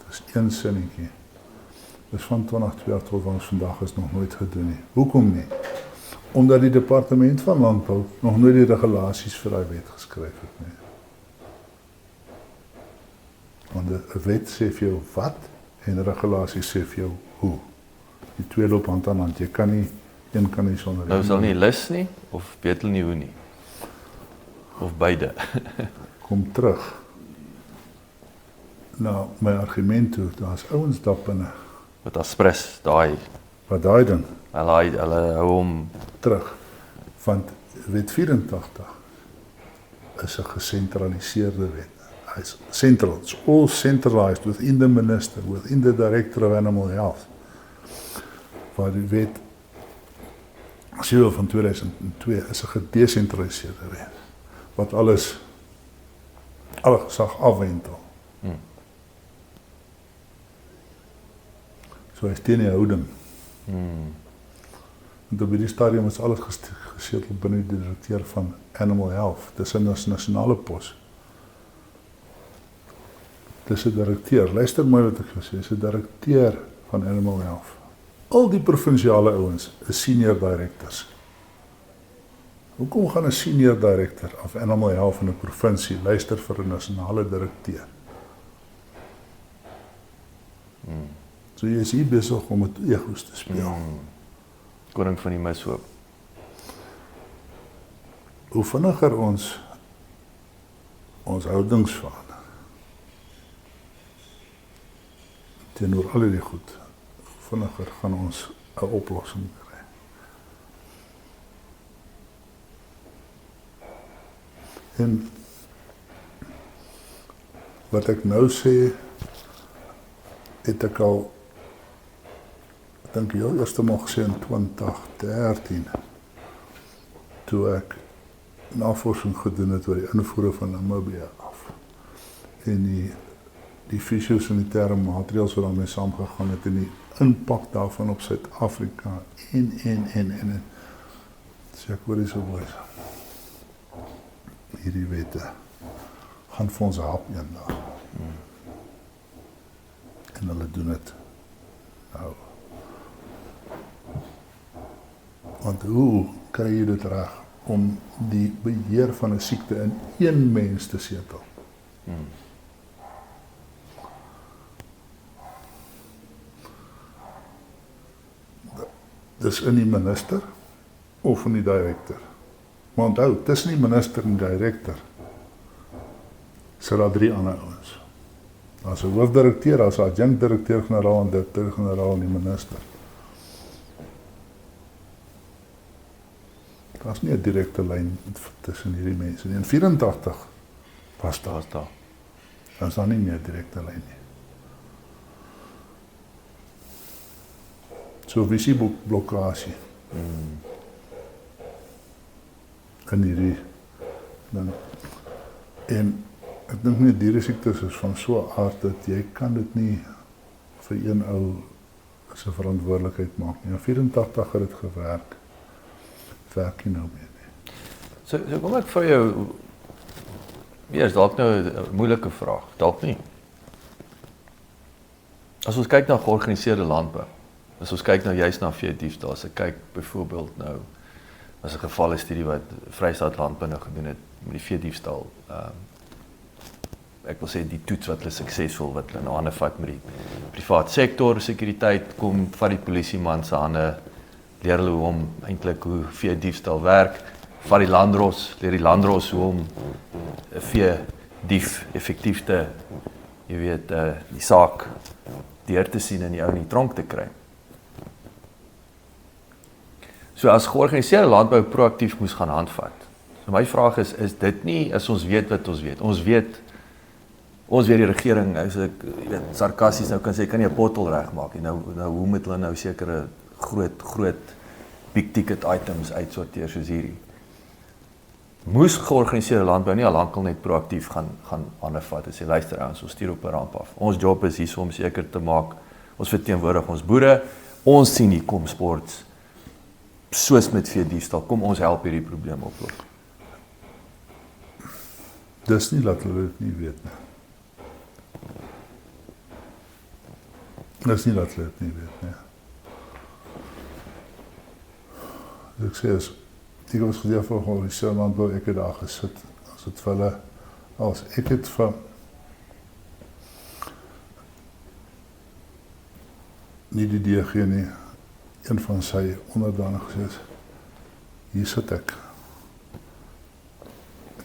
Dis een sinnetjie. Dis van 2002 tot vandag is nog nooit gedoen nie. Hoekom nie? Omdat die departement van landbou nog nooit die regulasies vir daai wet geskryf het nie. Want 'n wet sê vir jou wat en regulasies sê vir jou hoe. Die twee loop hand aan hand. Jy kan nie, een kan nie sonder Nou sal nie lus nie, of weet hulle nie hoe nie. Of beide. Kom terug. Nou, my argument toe, daar's ouens daar binne. Wat aspres, daai, Wat daai ding hulle hou hom terug. Want wet 84 is 'n gesentraliseerde wet. Hy's central. It's all centralized within the minister, within the director of animal health. Waar die wet 7 van 2002 is 'n gedesentraliseerde wet. Wat alle gesag afwentel. So hy is teen die houding. En op die stadium is alles gesetel binne die direkteur van Animal Health. Dis 'n nasionale pos. Dis 'n direkteur. Luister mooi wat ek gesê, dis 'n direkteur van Animal Health. Al die provinsiale ouens is senior directors. Hoekom gaan 'n senior director of Animal Health in 'n provinsie luister vir 'n nasionale direkteur? So jy is hier besig om met egos te speel. koning van die mishoop. Hoe vinniger ons houdings verander teenoor al die goed, hoe vinniger gaan ons 'n oplossing kry. En wat ek nou sê, het ek al, ek dink heel eerste maal gesê in 2013, toe ek navorsing gedoen het oor die invoere van Namibia af. En die die fisio-sanitêre maatreëls wat daarmee saamgegaan het en die impak daarvan op Suid-Afrika en. Sê ek hoor die so boys. Hierdie wette gaan vir ons help eendag. En hulle doen dit nou. Want hoe kry jy dit reg om die beheer van 'n siekte in een mens te setel? Dis in die minister of in die direkteur. Maar onthou, tussen die minister en die direkteur sit daar 3 ander ouens. Daar's 'n hoofdirekteur, daar's 'n adjunkdirekteur-generaal en direkteur-generaal en die minister. Daar's nie 'n direkte lyn tussen hierdie mense nie. In 84 was daar. Dan is daar nie meer 'n direkte lyn nie. So visieblokkade. In hierdie dan en ek dink nie dieresiektes is van so 'n aard dat jy kan dit nie vir een ou as 'n verantwoordelikheid maak nie. In 84 het dit gewerk. Werk nie nou meer nie. So kom ek vir jou, is dalk nou 'n moeilike vraag, dalk nie. As ons kyk na georganiseerde landbou, as ons kyk nou juist na veediefstal, as ek kyk byvoorbeeld nou, as 'n gevalle studie wat Vrystaat Landbou nou gedoen het met die veediefstal, ek wil sê die toets wat hulle suksesvol wat hulle in hande vat met die privaat sektor, sekuriteit, kom vat die polisieman se hande, leer hulle hoe veediefstal werk, vat die landros, leer die landros hoe om 'n veedief effektief te, jy weet, die saak deur te sien en die ou in die tronk te kry. So as georganiseerde landbou proaktief moes gaan handvat. So my vraag is dit nie, as ons weet wat ons weet. Ons weet die regering, as ek weet, sarkasties nou kan sê, kan nie 'n bottel regmaak nie. Nou hoe moet hulle nou sekere groot big ticket items uitsorteer soos hierdie? Moes georganiseerde landbou nie al lankal net proaktief gaan aanvat en sê, luister ons stuur op 'n ramp af. Ons job is hier om seker te maak, ons verteenwoordig ons boere, ons sien hier kom sports, soos met veediefstal, kom ons help hierdie probleem oplos. Dis nie dat hulle dit nie weet nie. Dis nie dat hulle dit nie weet nie. Ek sê as ek was gedeel vir georganiseerde landbou, ek het daar gesit, as het vir hulle, ek het vir nie die DG nie, een van sy onderdanig gesê, hier sit ek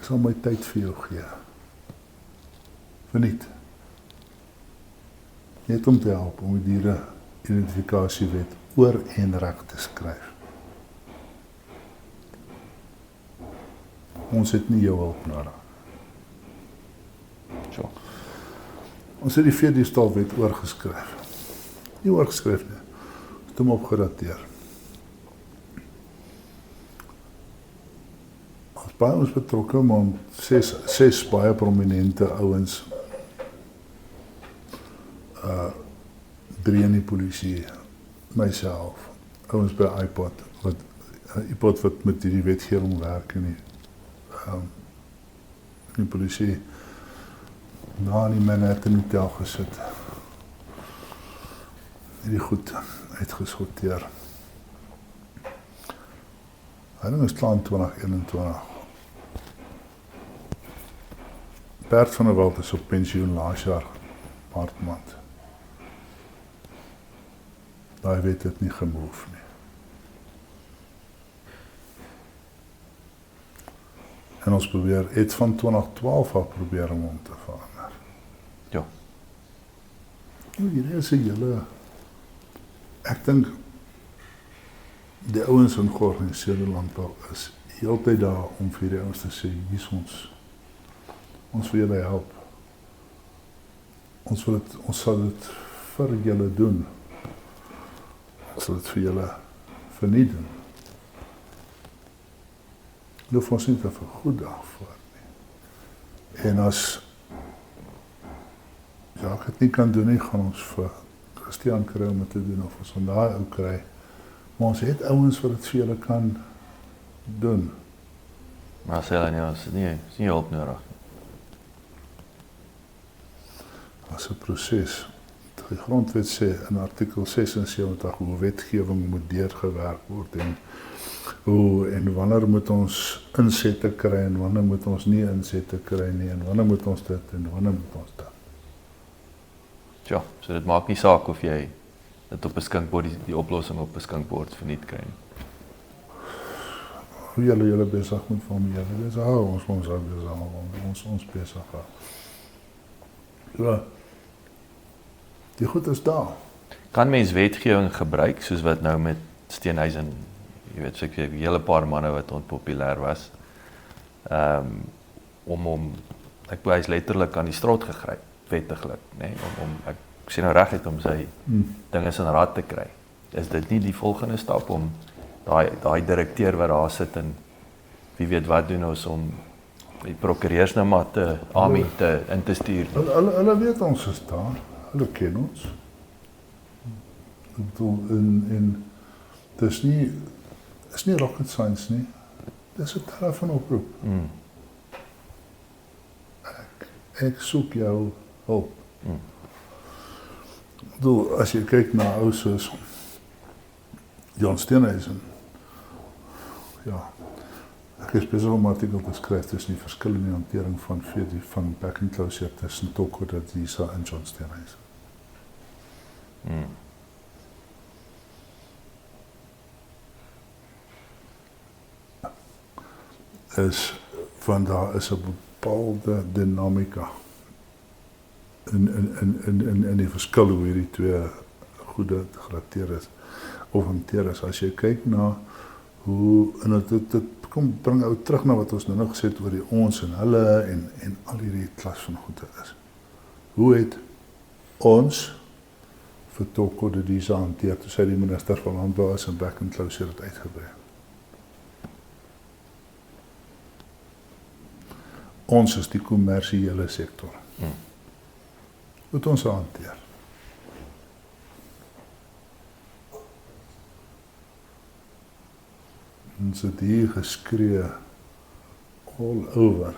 sal my tyd vir jou gee, verniet, net om te help, om die diere identifikasiewet oor en reg te skryf. Ons het nie jou hulp nodig. So. Ons het die veediefstalwet oorgeskryf. Nie oorgeskryf nie. Ons het hom opgedateer. Ons baie ons betrokke, maar ses baie prominente ouens, 3 in die polisie, myself, ouens by iPod wat met die wetgewing werk en die polisie na die Manhattan Hotel gesit. Hierdie goed uitgesorteer. Hulle is klaar in 2021. Bert van der Walt is op pensioen laas jaar, maart maand. Daai wet het nie gemove nie. En ons probeer, het van 2012 af probeer om te verander. Ja. Hier is 'n hele, ek dink, die ouens in georganiseerde landbou is heeltyd daar om vir die ouens te sê, hier is ons wil julle help. Ons sal dit vir julle doen. Ons sal dit vir julle verniet doen. Hoef ons nie te vergoed daarvoor nie. En as ja, ek het nie kan doen nie, gaan ons vir Christian kry om dit te doen, of ons van daai ou kry. Maar ons het ouens wat dit vir julle kan doen. Maar sê hulle nie, ons is nie hulp nodig. As 'n proses. Die grondwet sê in artikel 76 hoe wetgewing moet deurgewerk word en wanneer moet ons insette kry en wanneer moet ons nie insette kry nie en wanneer moet ons dit en wanneer moet ons dat. Ja, so dit maak nie saak of jy dit op 'n skinkbord die oplossing op 'n skinkbord verniet kry nie. Hoe julle besig met van julle besig hou, ons ook besig hou, ons besig hou. Ja. Die goed is daar. Kan mens wetgewing gebruik soos wat nou met Steenhuisen, jy weet seker 'n hele paar manne wat onpopulêr was. Om ek wou hy's letterlik aan die strot gegryp, wettiglik, nê, om ek sê nou reguit om sy dinge in raad te kry. Is dit nie die volgende stap om daai direkteur wat daar sit en wie weet wat doen ons om die prokureurs nou maar te in te stuur? Hulle weet ons is daar. Hulle ken ons. Ek bedoel, dis nie rocket science nie. Dis 'n telefoonoproep. Ek soek jou hulp. Ek bedoel, as jy kyk na ou soos John Steenhuisen, ja, ek is besig om 'n artikel te skryf tussen die verskillende hantering van back and closure tussen Toko Dadisa en John Steenhuisen. Van daar is 'n bepaalde dinamika in die verskil hoe hierdie twee goede gerateer is of hanteer is. As jy kyk na hoe, en dit kom bring ou terug na wat ons nou gesê het oor die ons en hulle en al hierdie klas van goede is. Hoe het ons vir Toko Dadisa hanteer toe sy die minister van Landbou is en back and closure het uitgebrei? Ons is die kommersiële sektor. Hoe het ons hanteer? Ons het hier geskree all over.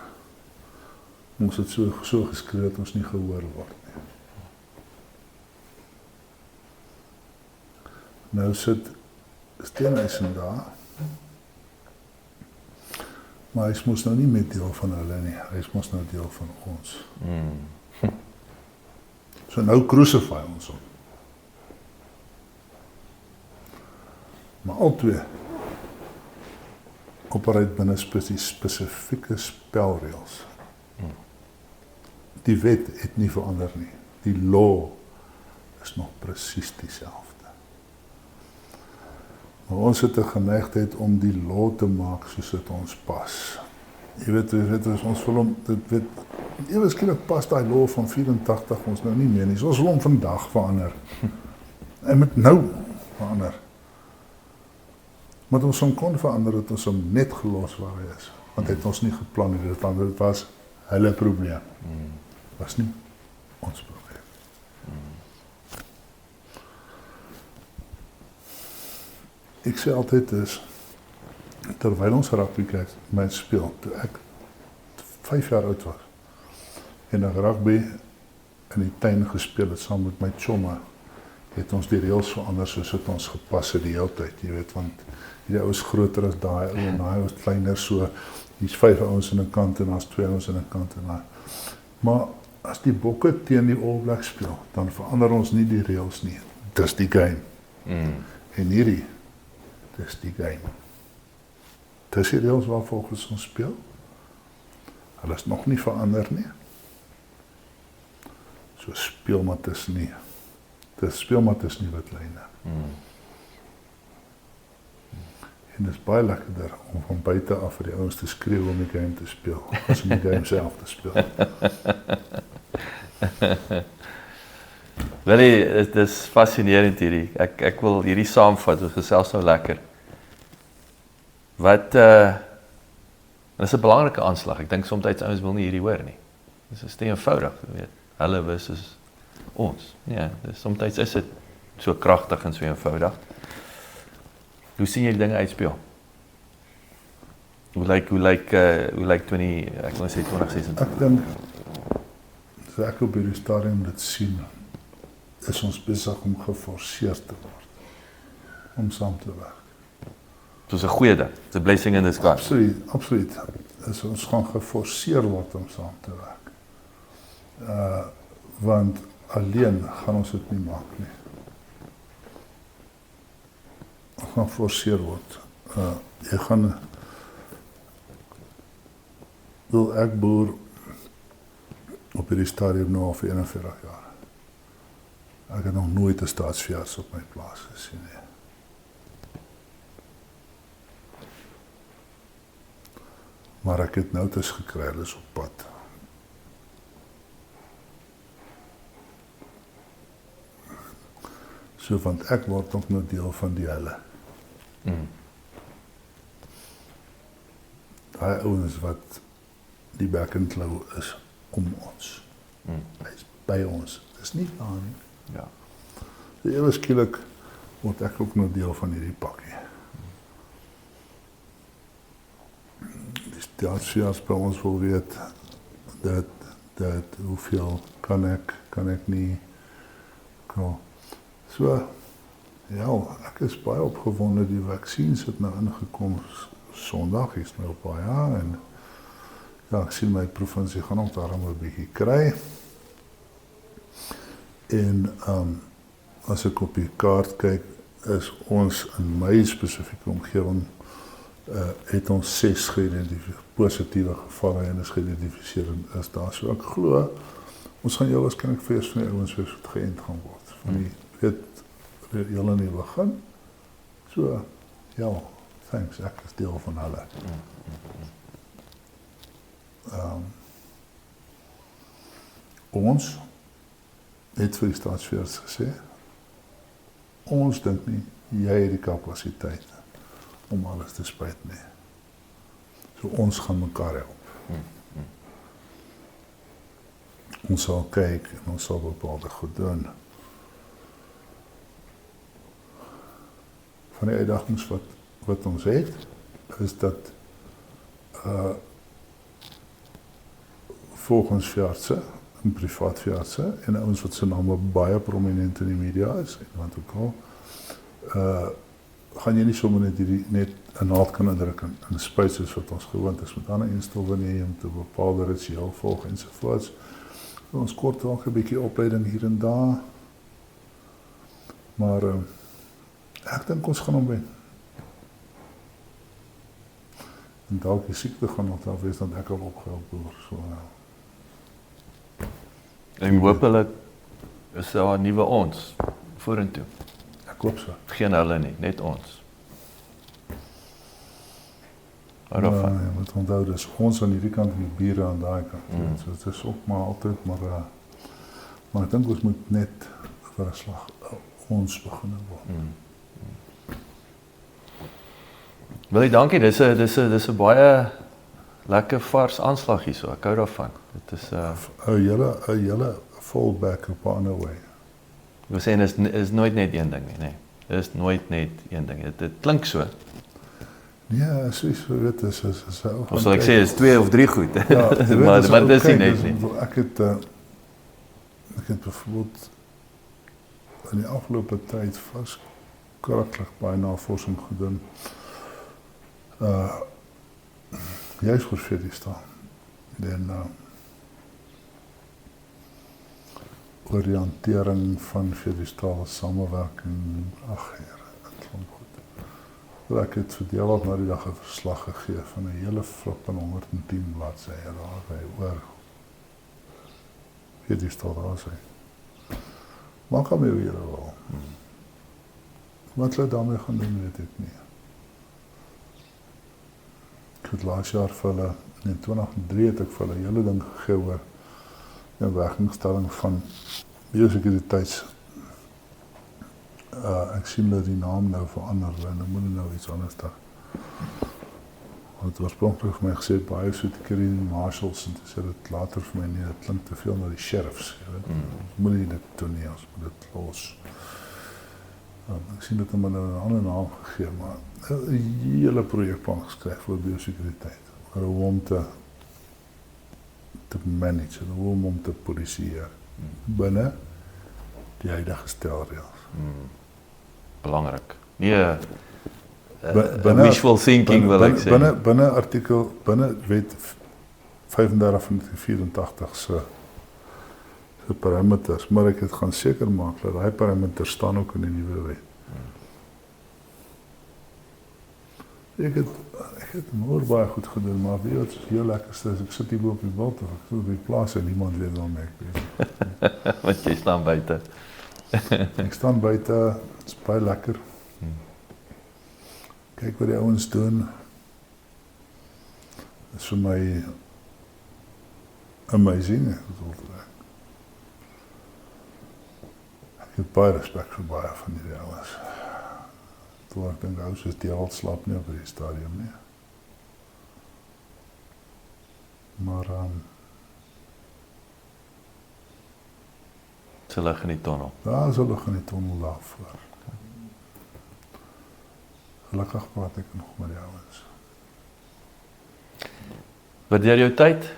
Ons het so geskree dat ons nie gehoor word nie. Nou sit Steenhuisen daar. Maar hy moes nou nie met deel van hulle nie. Hy moes nou deel van ons. So nou crucify ons hom. Maar al twee operate binne spesifieke spelreëls. Die wet het nie verander nie. Die law is nog presies dieselfde. Maar ons het 'n geneigtheid om die law te maak soos dit ons pas. Jy weet ons wil hom, dit weet, ewe skielik pas daai law van 84 ons nou nie meer nie. So ons wil hom vandag verander. Hy moet nou verander. Maar ons kon verander het ons hom net gelos waar hy is. Want hy het ons nie geplan nie, dit was hulle probleem. Was nie ons probleem. Ek sê altyd is, terwyl ons rugby speel, toe ek 5 jaar oud was, en ek rugby in die tuin gespeel het saam met my chomme, het ons die reëls verander soos het ons gepas het die hele tyd, jy weet, want die ou is groter as daai ou en daai ou is kleiner, so hier's 5 ouens aan 'n kant en daar's 2 ouens aan 'n kant en daai. Maar as die Bokke teen die All Blacks speel, dan verander ons nie die reëls nie. Dis die game. En hierdie, dis die game. Dis die reëls waar volgens ons speel. Hulle is nog nie verander nie. So speel maar tussen nie. Dis speel maar tussen nie wat lyne. En dit is baie lekkerder om van buite af vir die ouens te skreeu om die game te speel, as om die game self te speel. Willie, dit is fascinerend hierdie. Ek wil hierdie saamvat, dit gesels nou lekker. Wat, dit is 'n belangrike aanslag. Ek dink soms ouens wil nie hierdie hoor nie. Dit is te eenvoudig, jy weet. Hulle versus Ons. Ja, soms is dit so kragtig en so eenvoudig. Hoe sien jy die dinge uitspeel? Hoe lyk 20, ek wil sê 2026? Ek dink, as ek op hierdie stadium dit sien, is ons besig om geforseer te word, om saam te werk. Dit is 'n goeie ding. It's a blessing in disguise. Absoluut. Is ons gaan geforseer word om saam te werk. Want alleen gaan ons dit nie maak nie. Ons gaan geforseer word. Jy gaan ek boer op hierdie stadium nou al vir 41 jaar. Ek het nog nooit 'n staatsveearts op my plaas gesien nie. Maar ek het notas gekry, hulle is op pad. So, want ek word ook nou deel van die hulle. Daai ouens wat die back and claw is om ons. Hy is by ons. Dis nie daar nie. Ja. Ewe skielik word ek ook nou deel van hierdie pakkie. Die staatsveearts by ons wil weet dat hoeveel kan ek nie. So, ja, ek is baie opgewonde, die vaksines het nou ingekom Sondag, is nou baie en ja, ek sien my provinsie gaan ook daarom 'n bietjie kry. En as ek op die kaart kyk, is ons in my spesifieke omgewing het ons 6 positiewe gevalle en is geïdentifiseer en is daar. So ek glo, ons gaan heel waarskynlik vir eers van die ouens wees wat geënt gaan word. Van die heel in die begin. So, ja, thanks, ek is deel van hulle. Ons het vir die staatsveearts gesê, ons dink nie, jy het die kapasiteit om alles te spuit nie. So ons gaan mekaar help. Ons sal kyk en ons sal bepaalde goed doen. Van die uitdagings wat ons het, is dat volgens veeartse en privaat veeartse en ouens wat se name baie prominent in die media is, en wat ook al, gaan jy nie sommer net 'n naald kan indruk in spuit soos wat ons gewoond is met ander enstowwe nie, om te bepaalde ritueel volg ensovoorts. Ons kort ook 'n bietjie opleiding hier en daar. Maar ek dink ons gaan hom wen. En dalk die siekte gaan nog daar wees dat ek al opgehelp word. So, En hopelik is daar 'n nuwe ons vorentoe. ek hoop so. Geen hulle nie, net ons. Hou daarvan. Ja, moet onthou, dis ons aan hierdie kant en die bure aan daai kant. So dit is ook maar altyd, maar ek dink ons moet net vir 'n slag ons begin word. Willie, dankie. Dis 'n baie lekker vars aanslag hierso. Ek hou daarvan. Dit is 'n hele fallback op 'n ander way. Ek wil sê is nooit net een ding nie, nee. Dit is nooit net een ding. Dit klink so. Ja, soos dit is Of sal ek sê is 2 of 3 goed. Ja, maar dis nie net nie. Ek het byvoorbeeld in die afgelope tyd verskriklik baie navorsing gedoen. Juist oor Vedistal. En oor die hantering van Vedistal, samewerking, het klomp goed. Ek het vir Deelop na die dag 'n verslag gegee van 'n hele flippende 110 bladsye daarby oor Vedistal daar sê. Maar kan my weer wel. Wat hulle daarmee gaan doen, weet ek nie. Ek het laas jaar vir hulle, in 2003 het ek vir hulle hele ding gegee oor 'n wegingstelling van biosekuriteits. Ek sien hulle die naam nou verander en dan moet nou iets anders daar. het oorspronklik vir my gesê baie so te kry die marshals en toe sê dit later vir my nee, dit klink te veel na die sheriffs, jy weet. Ons moet nie dit doen nie, ons moet dit los. Ek sien dat hulle 'n ander naam gegee, maar 'n hele projekplan geskryf vir biosekuriteit. Oor hoe om te manage en hoe om te polisieer binne die huidige stelreëls. Belangrik. Nee, wishful thinking wil ek sê. Binne wet 35 van 84 se parameters, maar ek het gaan seker maak dat daai parameters staan ook in die nuwe wet. Ek het mooi baie goed gedoen, maar weet jy wat is heel lekkerste is, ek sit hier bo op die wild of ek sit op die plaas en niemand weet waarmee ek besig is. Want jy staan buite. Ek staan buite, dit is baie lekker. Kyk wat die ouens doen. Dit is vir my amazing. Ek het baie respek vir baie van die ouens. Toe ek dink ouens soos die al slaap nie op die stadium nie. Maar Ze lig in die tunnel. daar is hulle in die tunnel daarvoor. Gelukkig praat ek nog met die ouens. Waardeer jou tyd.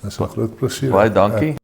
Dis 'n groot plesier. Baie dankie.